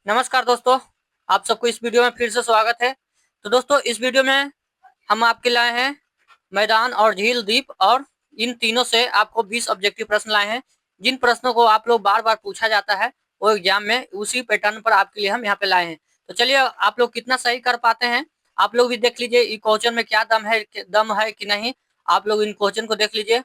नमस्कार दोस्तों, आप सबको इस वीडियो में फिर से स्वागत है। तो दोस्तों, इस वीडियो में हम आपके लाए हैं मैदान और झील, द्वीप और इन तीनों से आपको 20 ऑब्जेक्टिव प्रश्न लाए हैं। जिन प्रश्नों को आप लोग बार बार पूछा जाता है वो एग्जाम में उसी पैटर्न पर आपके लिए हम यहाँ पे लाए हैं। तो चलिए, आप लोग कितना सही कर पाते हैं आप लोग भी देख लीजिए। ई क्वेश्चन में क्या दम है कि नहीं, आप लोग इन क्वेश्चन को देख लीजिए।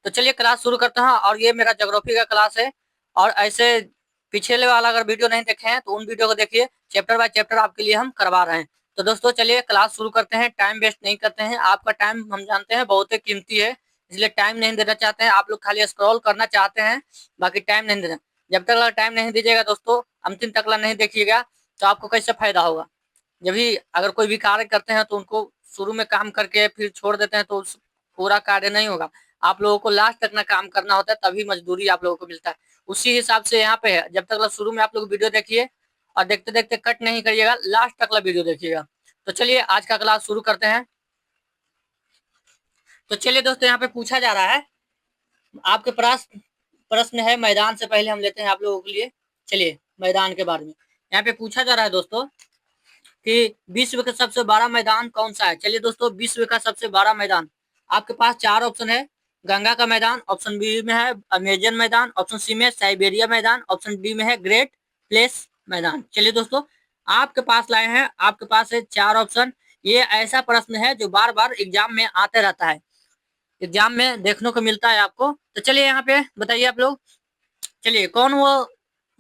तो चलिए क्लास शुरू करते हैं। और ये मेरा ज्योग्राफी का क्लास है, और ऐसे पिछले वाला अगर वीडियो नहीं देखे हैं तो उन वीडियो को देखिए। चैप्टर बाय चैप्टर आपके लिए हम करवा रहे हैं। तो दोस्तों चलिए क्लास शुरू करते हैं। टाइम वेस्ट नहीं करते हैं, आपका टाइम हम जानते हैं बहुत ही कीमती है, इसलिए टाइम नहीं देना चाहते हैं। आप लोग खाली स्क्रॉल करना चाहते हैं, बाकी टाइम नहीं देना। जब तक टाइम नहीं दीजिएगा दोस्तों, अंतिम तक नहीं देखिएगा, तो आपको कैसे फायदा होगा। जब भी अगर कोई भी कार्य करते हैं तो उनको शुरू में काम करके फिर छोड़ देते हैं तो पूरा कार्य नहीं होगा। आप लोगों को लास्ट तक ना काम करना होता है, तभी मजदूरी आप लोगों को मिलता है। उसी हिसाब से यहाँ पे है, जब तक शुरू में आप लोग वीडियो देखिए और देखते देखते कट नहीं करिएगा, लास्ट तक वीडियो देखिएगा। तो चलिए आज का क्लास शुरू करते हैं। तो चलिए दोस्तों, यहाँ पे पूछा जा रहा है आपके पास प्रश्न है मैदान से। पहले हम लेते हैं आप लोगों के लिए। चलिए मैदान के बारे में यहाँ पे पूछा जा रहा है दोस्तों कि विश्व का सबसे बड़ा मैदान कौन सा है। चलिए दोस्तों, विश्व का सबसे बड़ा मैदान आपके पास चार ऑप्शन है। गंगा का मैदान, ऑप्शन बी में है अमेजन मैदान, ऑप्शन सी में साइबेरिया मैदान, ऑप्शन डी में है ग्रेट प्लेस मैदान। चलिए दोस्तों, आपके पास लाए हैं, आपके पास है चार ऑप्शन। ये ऐसा प्रश्न है जो बार बार एग्जाम में आते रहता है, एग्जाम में देखने को मिलता है आपको। तो चलिए यहाँ पे बताइए आप लोग। चलिए, कौन वो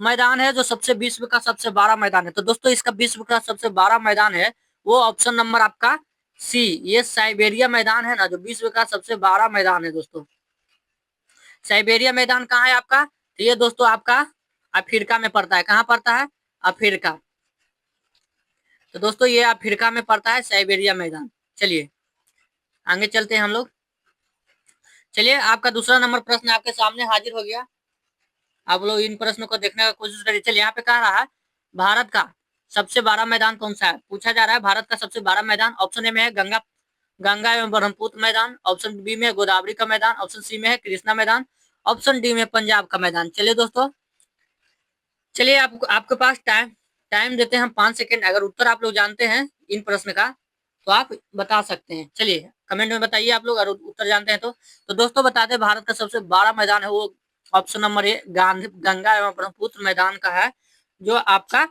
मैदान है जो सबसे विश्व का सबसे बड़ा मैदान है। तो दोस्तों, इसका विश्व का सबसे बड़ा मैदान है वो ऑप्शन नंबर आपका सी, ये साइबेरिया मैदान है ना, जो विश्व का सबसे बड़ा मैदान है दोस्तों। साइबेरिया मैदान कहाँ है आपका, तो ये दोस्तों आपका अफ्रीका में पड़ता है। कहाँ पड़ता है, अफ्रीका। तो दोस्तों ये अफ्रीका में पड़ता है साइबेरिया मैदान। चलिए आगे चलते हैं हम लोग। चलिए, आपका दूसरा नंबर प्रश्न आपके सामने हाजिर हो गया। आप लोग इन प्रश्नों को देखने का कोशिश करिए। चलिए, यहाँ पे कह रहा है भारत का सबसे बड़ा मैदान कौन सा है। पूछा जा रहा है भारत का सबसे बड़ा मैदान। ऑप्शन ए में है गंगा गंगा एवं ब्रह्मपुत्र मैदान, ऑप्शन बी में है गोदावरी का मैदान, ऑप्शन सी में है कृष्णा मैदान, ऑप्शन डी में पंजाब का मैदान। चलिए दोस्तों, चलिए आपके पास टाइम टाइम देते हैं हम 5 सेकेंड। अगर उत्तर आप लोग जानते हैं इन प्रश्न का तो आप बता सकते हैं। चलिए कमेंट में बताइए आप लोग अगर उत्तर जानते हैं तो दोस्तों बता दें, भारत का सबसे बड़ा मैदान है वो ऑप्शन नंबर ए गंगा एवं ब्रह्मपुत्र मैदान का है, जो आपका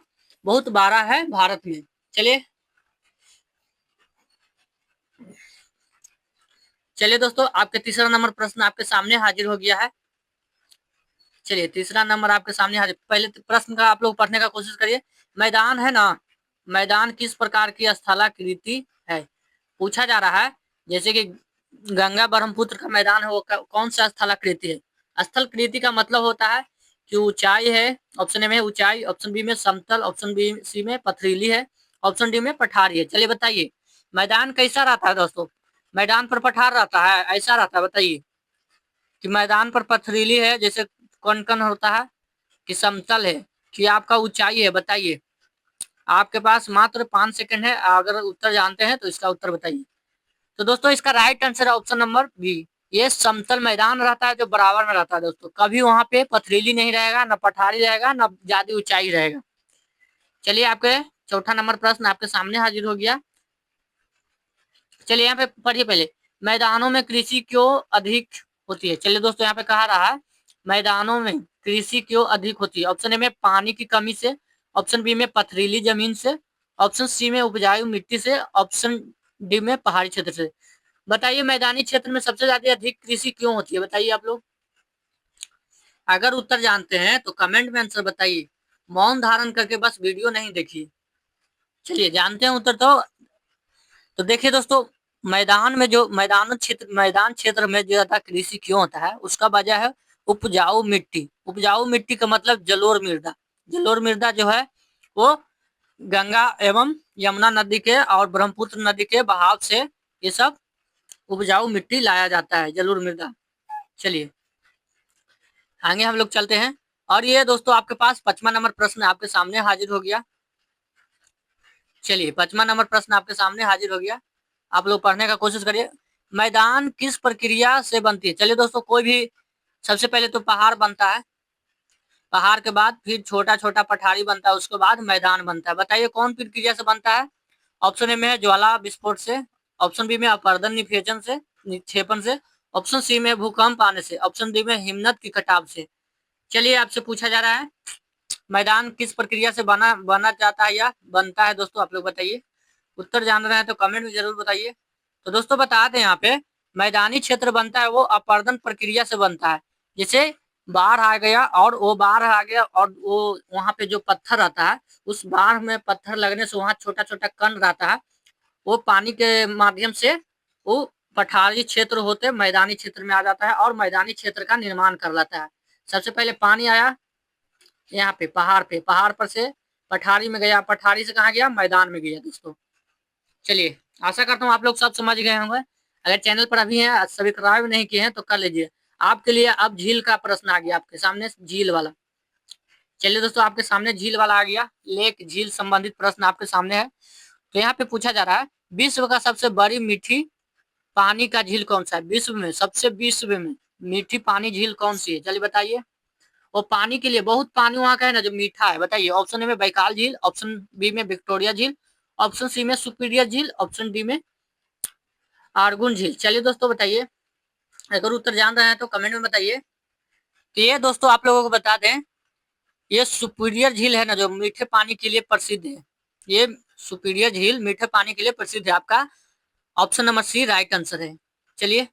बहुत बड़ा है भारत में। चलिए चलिए दोस्तों, आपके तीसरा नंबर प्रश्न आपके सामने हाजिर हो गया है। चलिए तीसरा नंबर आपके सामने हाजिर। पहले प्रश्न का आप लोग पढ़ने का कोशिश करिए। मैदान है ना, मैदान किस प्रकार की स्थलाकृति है। पूछा जा रहा है जैसे कि गंगा ब्रह्मपुत्र का मैदान है वो कौन सा स्थलाकृति है। स्थलाकृति का मतलब होता है कि ऊंचाई है। ऑप्शन ए में ऊंचाई, ऑप्शन बी में समतल, ऑप्शन बी सी में पथरीली है, ऑप्शन डी में पठारी है। चलिए बताइए मैदान कैसा रहता है दोस्तों। मैदान पर पठार रहता है, ऐसा रहता है, बताइए कि मैदान पर पथरीली है जैसे कौन कौन होता है, कि समतल है, कि आपका ऊंचाई है। बताइए, आपके पास मात्र 5 सेकंड है। अगर उत्तर जानते हैं तो इसका उत्तर बताइए। तो दोस्तों इसका राइट आंसर है ऑप्शन नंबर बी, ये समतल मैदान रहता है जो बराबर में रहता है दोस्तों। कभी वहां पे पथरीली नहीं रहेगा, न पठारी रहेगा, न ज्यादा ऊंचाई रहेगा। चलिए, आपके चौथा नंबर प्रश्न आपके सामने हाजिर हो गया। चलिए यहाँ पे पढ़िए पहले, मैदानों में कृषि क्यों अधिक होती है। चलिए दोस्तों, यहाँ पे कहा रहा है मैदानों में कृषि क्यों अधिक होती है। ऑप्शन ए में पानी की कमी से, ऑप्शन बी में पथरीली जमीन से, ऑप्शन सी में उपजाऊ मिट्टी से, ऑप्शन डी में पहाड़ी क्षेत्र से। बताइए मैदानी क्षेत्र में सबसे ज्यादा अधिक कृषि क्यों होती है, बताइए आप लोग। अगर उत्तर जानते हैं तो कमेंट में आंसर बताइए, मौन धारण करके बस वीडियो नहीं देखिए। चलिए जानते हैं उत्तर तो देखिए दोस्तों, मैदान क्षेत्र में ज्यादा कृषि क्यों होता है, उसका वजह है उपजाऊ मिट्टी। उपजाऊ मिट्टी का मतलब जलोढ़ मृदा। जलोढ़ मृदा जो है वो गंगा एवं यमुना नदी के और ब्रह्मपुत्र नदी के बहाव से ये सब उपजाऊ मिट्टी लाया जाता है, जलोढ़ मृदा। चलिए आगे हम लोग चलते हैं। और ये दोस्तों आपके पास 5वां नंबर प्रश्न आपके सामने हाजिर हो गया। चलिए 5वां नंबर प्रश्न आपके सामने हाजिर हो गया, आप लोग पढ़ने का कोशिश करिए। मैदान किस प्रक्रिया से बनती है। चलिए दोस्तों, कोई भी सबसे पहले तो पहाड़ बनता है, पहाड़ के बाद फिर छोटा छोटा पठारी बनता है, उसके बाद मैदान बनता है। बताइए कौन प्रक्रिया से बनता है? ऑप्शन ए में है ज्वाला विस्फोट से, ऑप्शन बी में अपरदन निक्षेपण से, ऑप्शन सी में भूकंप आने से, ऑप्शन डी में हिमनद की कटाव से। चलिए आपसे पूछा जा रहा है, मैदान किस प्रक्रिया से बना बना जाता है या बनता है? दोस्तों आप लोग बताइए। उत्तर जान रहे हैं तो कमेंट में जरूर बताइए। तो दोस्तों बता दें, यहाँ पे मैदानी क्षेत्र बनता है वो अपरदन प्रक्रिया से बनता है। जैसे बाढ़ आ गया और वो बाढ़ आ गया और वो वहां पे जो पत्थर रहता है, उस बाढ़ में पत्थर लगने से वहां छोटा छोटा कण रहता है, वो पानी के माध्यम से वो पठारी क्षेत्र होते मैदानी क्षेत्र में आ जाता है और मैदानी क्षेत्र का निर्माण कर लेता है। सबसे पहले पानी आया यहाँ पे, पहाड़ पर से पठारी में गया, पठारी से कहा गया? मैदान में गया दोस्तों। चलिए, आशा करता हूँ आप लोग सब समझ गए होंगे। अगर चैनल पर अभी हैं, सब्सक्राइब नहीं किए हैं तो कर लीजिए। आपके लिए अब झील का प्रश्न आ गया आपके सामने, झील वाला। चलिए दोस्तों, आपके सामने झील वाला आ गया, लेक झील संबंधित प्रश्न आपके सामने है। तो यहाँ पे पूछा जा रहा है, विश्व का सबसे बड़ी मीठी पानी का झील कौन सा है? विश्व में मीठी पानी झील कौन सी है? चलिए बताइए। और पानी के लिए बहुत पानी वहां का है ना जो मीठा है, बताइए। ऑप्शन ए में बैकाल झील, ऑप्शन बी में विक्टोरिया झील, ऑप्शन सी में सुपीरियर झील, ऑप्शन डी में आर्गुन झील। चलिए दोस्तों बताइए, अगर उत्तर जान रहे हैं तो कमेंट में बताइए। तो ये दोस्तों आप लोगों को बता दें, ये सुपीरियर झील है ना जो मीठे पानी के लिए प्रसिद्ध है। ये सुपीरियर झील मीठे पानी के लिए प्रसिद्ध है। आपका option number C right answer है। चलिए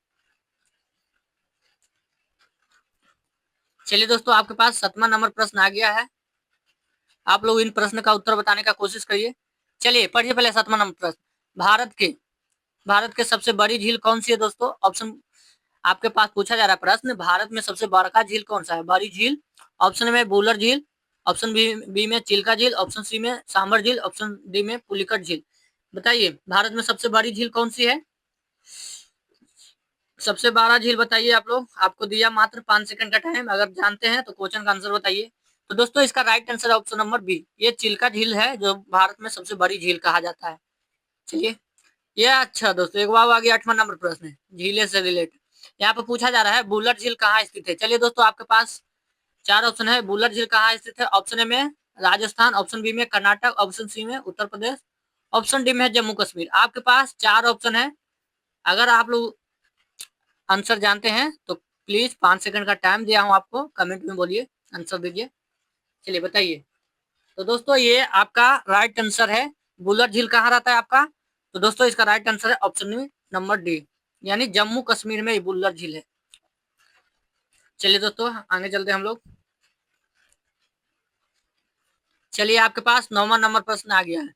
चलिए दोस्तों, आपके पास 7वां नंबर प्रश्न आ गया है। आप लोग इन प्रश्न का उत्तर बताने का कोशिश करिए। चलिए पढ़िए पहले 7वां नंबर प्रश्न। भारत के सबसे बड़ी झील कौन सी है दोस्तों? ऑप्शन आपके पास पूछा जा रहा है प्रश्न, भारत में सबसे बड़का झील कौन सा है, बड़ी झील? ऑप्शन में बूलर झील, ऑप्शन बी में चिल्का झील, ऑप्शन सी में सांबर झील, ऑप्शन डी में पुलिकट झील। बताइए भारत में सबसे बड़ी झील कौन सी है? सबसे बड़ा झील बताइए आप लोग। आपको दिया मात्र 5 सेकंड का टाइम, अगर जानते हैं तो क्वेश्चन का आंसर बताइए। तो दोस्तों इसका राइट आंसर है ऑप्शन नंबर बी, ये चिल्का झील है जो भारत में सबसे बड़ी झील कहा जाता है। चलिए ये अच्छा दोस्तों, एक बार आ गया 8वां नंबर प्रश्न है झीले से रिलेटेड। यहाँ पे पूछा जा रहा है बुलर झील कहाँ स्थित है? चलिए दोस्तों, आपके पास 4 ऑप्शन है। बुलर झील कहाँ स्थित है? ऑप्शन ए में राजस्थान, ऑप्शन बी में कर्नाटक, ऑप्शन सी में उत्तर प्रदेश, ऑप्शन डी में जम्मू कश्मीर। आपके पास 4 ऑप्शन है। अगर आप लोग आंसर जानते हैं तो प्लीज 5 सेकंड का टाइम दिया हूं आपको, कमेंट में बोलिए, आंसर दीजिए। चलिए बताइए। तो दोस्तों ये आपका राइट आंसर है। बुलर झील कहाँ रहता है आपका? तो दोस्तों इसका राइट आंसर है ऑप्शन नंबर डी, यानी जम्मू कश्मीर में बुलर झील है। चलिए दोस्तों आगे चलते हैं हम लोग। चलिए आपके पास 9वां नंबर प्रश्न आ गया है।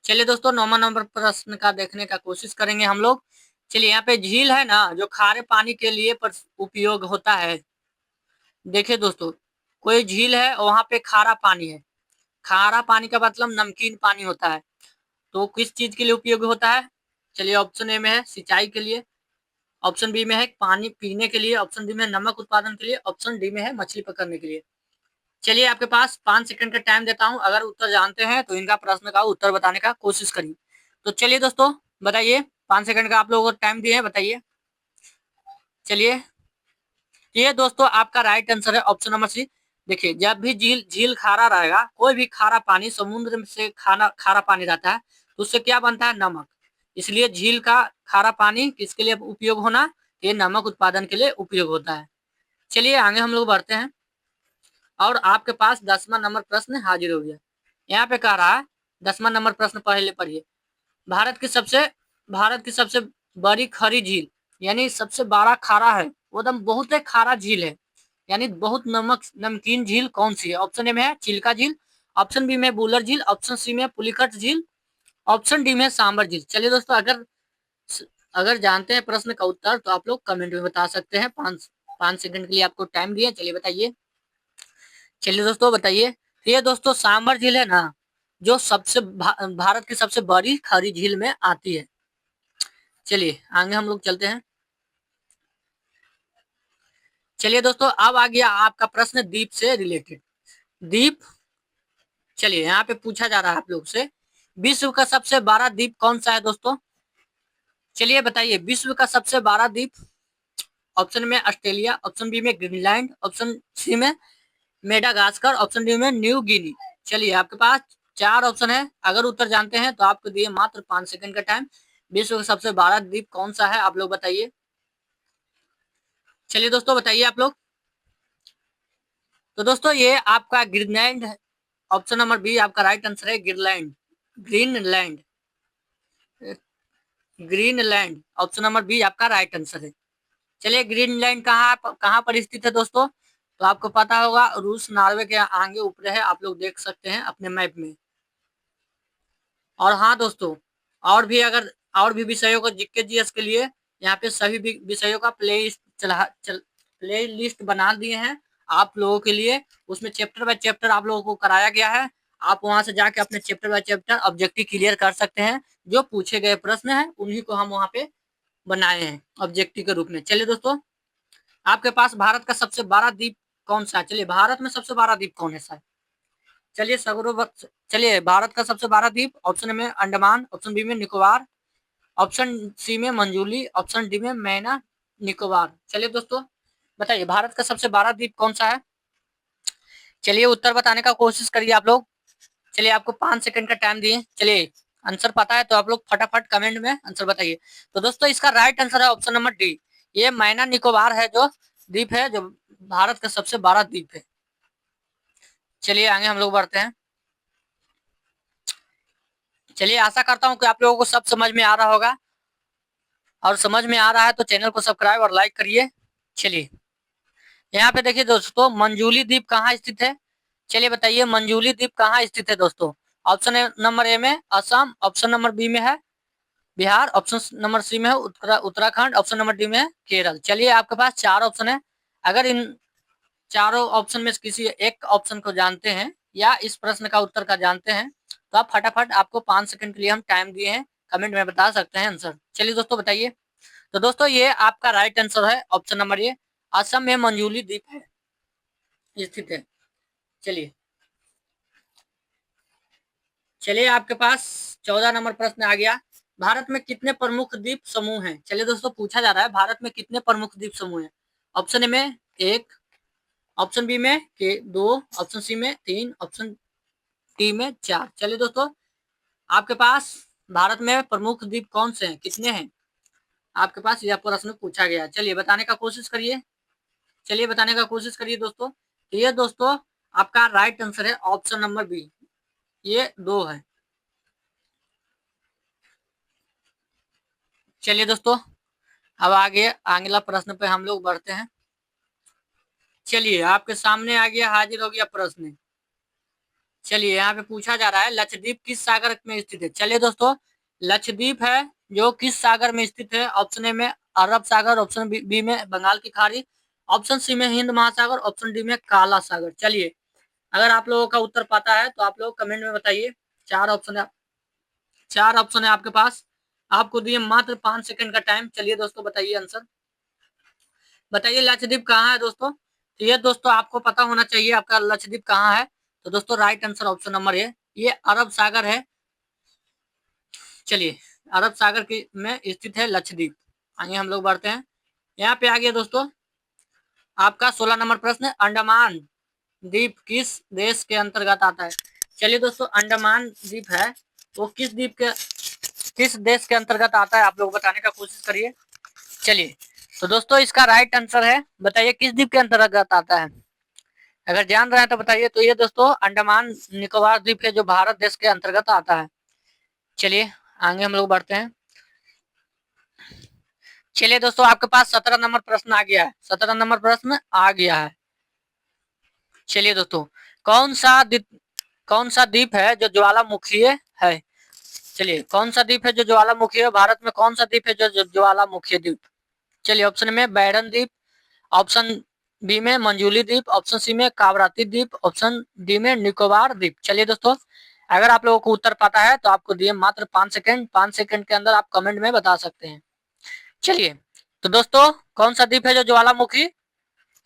चलिए दोस्तों 9वां नंबर प्रश्न का देखने का कोशिश करेंगे हम लोग। चलिए यहाँ पे झील है ना जो खारे पानी के लिए उपयोग होता है। देखिए दोस्तों, कोई झील है और वहां पे खारा पानी है। खारा पानी का मतलब नमकीन पानी होता है। तो किस चीज के लिए उपयोग होता है? चलिए ऑप्शन ए में है सिंचाई के लिए, ऑप्शन बी में है पानी पीने के लिए, ऑप्शन डी में नमक उत्पादन के लिए, ऑप्शन डी में है मछली पकड़ने के लिए। चलिए आपके पास 5 सेकंड का टाइम देता हूं, अगर उत्तर जानते हैं तो इनका प्रश्न का उत्तर बताने का कोशिश करिए। तो चलिए दोस्तों बताइए, 5 सेकंड का आप लोगों को टाइम दिए हैं, बताइए। चलिए ये दोस्तों आपका राइट आंसर है ऑप्शन नंबर सी। देखिए जब भी झील झील खारा रहेगा, कोई भी खारा पानी समुद्र से खारा पानी रहता है तो उससे क्या बनता है? नमक। इसलिए झील का खारा पानी किसके लिए उपयोग होना? ये नमक उत्पादन के लिए उपयोग होता है। चलिए आगे हम लोग बढ़ते हैं और आपके पास 10वां नंबर प्रश्न हाजिर हो गया। यहाँ पे कह रहा है 10वां नंबर प्रश्न पहले पढ़िए। भारत की सबसे भारत की सबसे बड़ी खरी झील, यानी सबसे बड़ा खारा है वो एकदम बहुत ही खारा झील है, यानी बहुत नमकीन झील कौन सी है? ऑप्शन ए में है चिल्का झील, ऑप्शन बी में बुलर झील, ऑप्शन सी में पुलिकट झील, ऑप्शन डी में सांबर झील। चलिए दोस्तों, अगर अगर जानते हैं प्रश्न का उत्तर तो आप लोग कमेंट में बता सकते हैं। 5 सेकंड के लिए आपको टाइम दिए। चलिए बताइए। चलिए दोस्तों बताइए। ये दोस्तों सांबर झील है ना जो भारत की सबसे बड़ी खरी झील में आती है। चलिए आगे हम लोग चलते हैं। चलिए दोस्तों अब आ गया आपका प्रश्न द्वीप से रिलेटेड। द्वीप, चलिए यहाँ पे पूछा जा रहा है आप लोग से, विश्व का सबसे बड़ा द्वीप कौन सा है दोस्तों? चलिए बताइए विश्व का सबसे बड़ा द्वीप। ऑप्शन में ऑस्ट्रेलिया, ऑप्शन बी में ग्रीनलैंड, ऑप्शन सी में मेडागास्कर, ऑप्शन डी में न्यू गिनी। चलिए आपके पास 4 ऑप्शन है, अगर उत्तर जानते हैं तो आपको दिए मात्र 5 सेकंड का टाइम। विश्व का सबसे बड़ा द्वीप कौन सा है, आप लोग बताइए। चलिए दोस्तों बताइए आप लोग। तो दोस्तों ये आपका ग्रीनलैंड है, ऑप्शन नंबर बी आपका राइट आंसर है। Greenland, Greenland, Greenland, option number B आपका राइट आंसर है। चलिए ग्रीनलैंड कहाँ पर स्थित है दोस्तों, तो आपको पता होगा रूस नॉर्वे के आगे ऊपर है, आप लोग देख सकते हैं अपने मैप में। और हाँ दोस्तों, और भी अगर और भी विषयों को जीके जीएस के लिए यहाँ पे सभी विषयों का प्ले लिस्ट बना दिए हैं आप लोगों के लिए। उसमें चैप्टर बाय चैप्टर आप लोगों को कराया गया है। आप वहां से जाके अपने chapter by chapter objective clear कर सकते हैं। जो पूछे गए प्रश्न है उन्हीं को हम वहाँ पे बनाए हैं ऑब्जेक्टिव के रूप में। चलिए दोस्तों, आपके पास भारत का सबसे बड़ा द्वीप कौन सा है। चलिए भारत में सबसे बड़ा द्वीप कौन है सर। चलिए चलिए भारत का सबसे बड़ा द्वीप, ऑप्शन में अंडमान, ऑप्शन बी में निकोबार, ऑप्शन सी में मंजूली, ऑप्शन डी में मैना निकोबार। चलिए दोस्तों बताइए भारत का सबसे बड़ा द्वीप कौन सा है। चलिए उत्तर बताने का कोशिश करिए आप लोग। चलिए आपको 5 सेकंड का टाइम दिए। चलिए आंसर पता है तो आप लोग फटाफट कमेंट में आंसर बताइए। तो दोस्तों इसका राइट आंसर है ऑप्शन नंबर डी, ये मैना निकोबार है जो द्वीप है, जो भारत का सबसे बड़ा द्वीप है। चलिए आगे हम लोग बढ़ते हैं। चलिए आशा करता हूँ कि आप लोगों को सब समझ में आ रहा होगा, और समझ में आ रहा है तो चैनल को सब्सक्राइब और लाइक करिए। चलिए यहाँ पे देखिए दोस्तों, मंजूली द्वीप कहाँ स्थित है। चलिए बताइए मंजूली द्वीप कहाँ स्थित है दोस्तों। ऑप्शन नंबर ए में असम, ऑप्शन नंबर बी में है बिहार, ऑप्शन नंबर सी में है उत्तराखंड, ऑप्शन नंबर डी में है केरल। चलिए आपके पास 4 ऑप्शन है, अगर इन चारों ऑप्शन में से किसी एक ऑप्शन को जानते हैं या इस प्रश्न का उत्तर का जानते हैं तो आप फटाफट, आपको 5 सेकंड के लिए हम टाइम दिए हैं, कमेंट में बता सकते हैं आंसर। चलिए दोस्तों बताइए। तो दोस्तों ये आपका राइट आंसर है ऑप्शन नंबर ए, असम में मंजूली द्वीप है स्थित है। चलिए चलिए आपके पास 14 नंबर प्रश्न आ गया। भारत में कितने प्रमुख द्वीप समूह हैं। चलिए दोस्तों पूछा जा रहा है भारत में कितने प्रमुख द्वीप समूह हैं। ऑप्शन ए में 1, ऑप्शन बी में के 2, ऑप्शन सी में 3, ऑप्शन डी में 4। चलिए दोस्तों आपके पास भारत में प्रमुख द्वीप कौन से हैं, कितने हैं, आपके पास यह प्रश्न पूछा गया। चलिए बताने का कोशिश करिए। चलिए बताने का कोशिश करिए दोस्तों। तो ये दोस्तों आपका राइट आंसर है ऑप्शन नंबर बी, ये 2 है। चलिए दोस्तों अब आगे अगला प्रश्न पे हम लोग बढ़ते हैं। चलिए आपके सामने आ गया, हाजिर हो गया प्रश्न। चलिए यहाँ पे पूछा जा रहा है लक्षद्वीप किस सागर में स्थित है। चलिए दोस्तों लक्षद्वीप है जो किस सागर में स्थित है। ऑप्शन ए में अरब सागर, ऑप्शन बी में बंगाल की खाड़ी, ऑप्शन सी में हिंद महासागर, ऑप्शन डी में काला सागर। चलिए अगर आप लोगों का उत्तर पता है तो आप लोग कमेंट में बताइए। 4 ऑप्शन है, 4 ऑप्शन है आपके पास, आपको दिए मात्र 5 सेकंड का टाइम। चलिए दोस्तों बताइए आंसर, बताइए लक्षद्वीप कहाँ है दोस्तों। तो ये दोस्तों आपको पता होना चाहिए आपका लक्षद्वीप कहाँ है। तो दोस्तों right answer option number A, ये अरब सागर है। चलिए अरब सागर की में स्थित है लक्षद्वीप। आगे हम लोग बढ़ते हैं। यहाँ पे आ गया दोस्तों आपका 16 नंबर प्रश्न, अंडमान द्वीप किस देश के अंतर्गत आता है। चलिए दोस्तों अंडमान द्वीप है वो किस द्वीप के, किस देश के अंतर्गत आता है, आप लोग बताने का कोशिश करिए। चलिए तो दोस्तों इसका राइट आंसर है, बताइए किस द्वीप के अंतर्गत आता है। अगर जान रहे हैं तो बताइए। तो ये दोस्तों अंडमान निकोबार द्वीप है जो भारत देश के अंतर्गत आता है। चलिए आगे हम लोग बढ़ते हैं। चलिए दोस्तों आपके पास 17 नंबर प्रश्न आ गया है, 17 नंबर प्रश्न आ गया है। चलिए दोस्तों कौन सा द्वीप है जो ज्वालामुखी है। चलिए कौन सा द्वीप है जो ज्वालामुखी है, भारत में कौन सा द्वीप है जो ज्वालामुखी द्वीप। चलिए ऑप्शन में बैरन द्वीप, ऑप्शन बी में मंजूली द्वीप, ऑप्शन सी में कावराती द्वीप, ऑप्शन डी में निकोबार द्वीप। चलिए दोस्तों अगर आप लोगों को उत्तर पता है तो आपको दिए मात्र 5 सेकंड, 5 सेकंड के अंदर आप कमेंट में बता सकते हैं। चलिए तो दोस्तों कौन सा द्वीप है जो ज्वालामुखी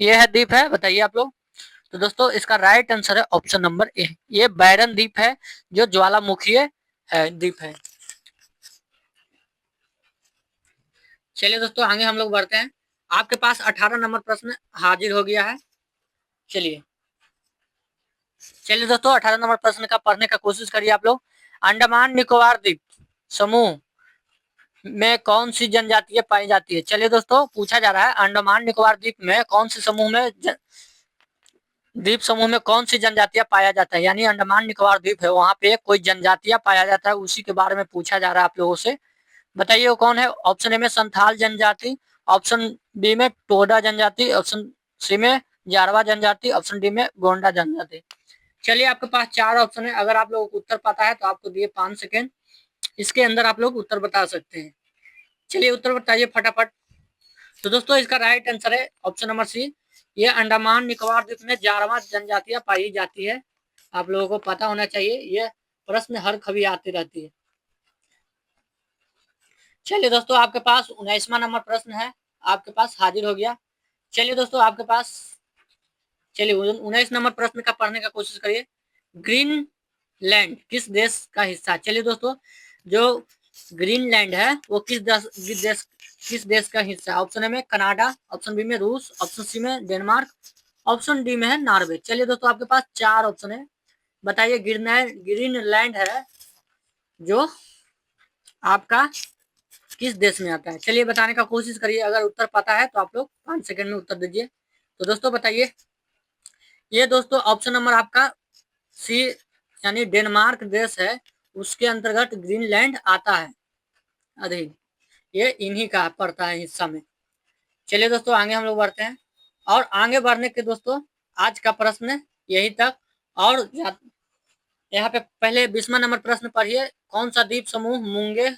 ये है द्वीप है, बताइए आप लोग। तो दोस्तों इसका राइट आंसर है ऑप्शन नंबर ए, ये बैरन द्वीप है जो ज्वालामुखी है द्वीप है। चलिए दोस्तों आगे हम लोग बढ़ते हैं। आपके पास 18 नंबर प्रश्न हाजिर हो गया है। चलिए चलिए दोस्तों 18 नंबर प्रश्न का पढ़ने का कोशिश करिए आप लोग। अंडमान निकोबार द्वीप समूह में कौन सी जनजातियां पाई जाती है? चलिए दोस्तों पूछा जा रहा है अंडमान निकोबार द्वीप में कौन से समूह में द्वीप समूह में कौन सी जनजातियां पाया जाता है, यानी अंडमान निकोबार द्वीप है वहां पे कोई जनजातियां पाया जाता है, उसी के बारे में पूछा जा रहा है आप लोगों से। बताइए वो कौन है? ऑप्शन ए में संथाल जनजाति, ऑप्शन बी में टोडा जनजाति, ऑप्शन सी में जारवा जनजाति, ऑप्शन डी में गोंडा जनजाति। चलिए आपके पास 4 ऑप्शन है, अगर आप लोगों को उत्तर पता है तो आपको दिए 5 सेकेंड, इसके अंदर आप लोग उत्तर बता सकते हैं। चलिए उत्तर बताइए फटाफट। तो दोस्तों इसका राइट आंसर है ऑप्शन नंबर सी, ये अंडमान निकोबार द्वीप में जारवा जनजातियां पाई जाती है। आप लोगों को पता होना चाहिए, यह प्रश्न हर कभी आती रहती है। चलिए दोस्तों आपके पास 19वां नंबर प्रश्न है, आपके पास हाजिर हो गया। चलिए दोस्तों आपके पास, चलिए 19 नंबर प्रश्न का पढ़ने का कोशिश करिए। ग्रीनलैंड किस देश का हिस्सा? चलिए दोस्तों जो ग्रीनलैंड है वो किस देश का हिस्सा? ऑप्शन ए में कनाडा, ऑप्शन बी में रूस, ऑप्शन सी में डेनमार्क, ऑप्शन डी में है नॉर्वे। चलिए दोस्तों आपके पास 4 ऑप्शन है, बताइए ग्रीनलैंड है जो आपका किस देश में आता है? चलिए बताने का कोशिश करिए, अगर उत्तर पता है तो आप लोग 5 सेकंड में उत्तर दीजिए। तो दोस्तों बताइए, ये दोस्तों ऑप्शन नंबर आपका सी यानी डेनमार्क देश है, उसके अंतर्गत ग्रीनलैंड आता है अधीन, ये इन्हीं का पड़ता है हिस्सा में। चलिए दोस्तों आगे हम लोग बढ़ते हैं, और आगे बढ़ने के दोस्तों आज का प्रश्न यही तक। और यहाँ पे पहले 20वां नंबर प्रश्न पढ़िए, कौन सा द्वीप समूह मूंगे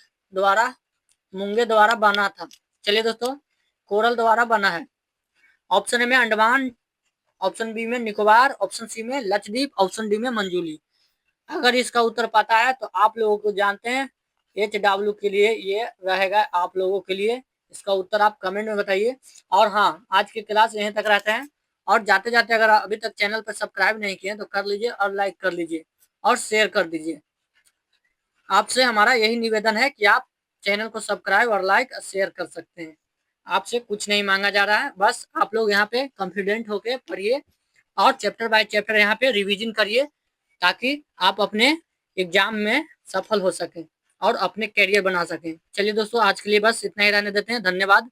द्वारा बना था? चलिए दोस्तों कोरल द्वारा बना है। ऑप्शन ए में अंडमान, ऑप्शन बी में निकोबार, ऑप्शन सी में लक्षद्वीप, ऑप्शन डी में मंजूली। अगर इसका उत्तर पता है तो आप लोगों को जानते हैं HW के लिए ये रहेगा आप लोगों के लिए, इसका उत्तर आप कमेंट में बताइए। और हाँ आज की क्लास यहीं तक रहते हैं, और जाते जाते अगर अभी तक चैनल पर सब्सक्राइब नहीं किए तो कर लीजिए, और लाइक कर लीजिए और शेयर कर दीजिए। आपसे हमारा यही निवेदन है कि आप चैनल को सब्सक्राइब और लाइक और शेयर कर सकते हैं। आपसे कुछ नहीं मांगा जा रहा है, बस आप लोग यहाँ पे कॉन्फिडेंट होके पढ़िए और चैप्टर बाय चैप्टर यहाँ पे रिवीजन करिए, ताकि आप अपने एग्जाम में सफल हो सकें और अपने कैरियर बना सकें। चलिए दोस्तों आज के लिए बस इतना ही रहने देते हैं, धन्यवाद।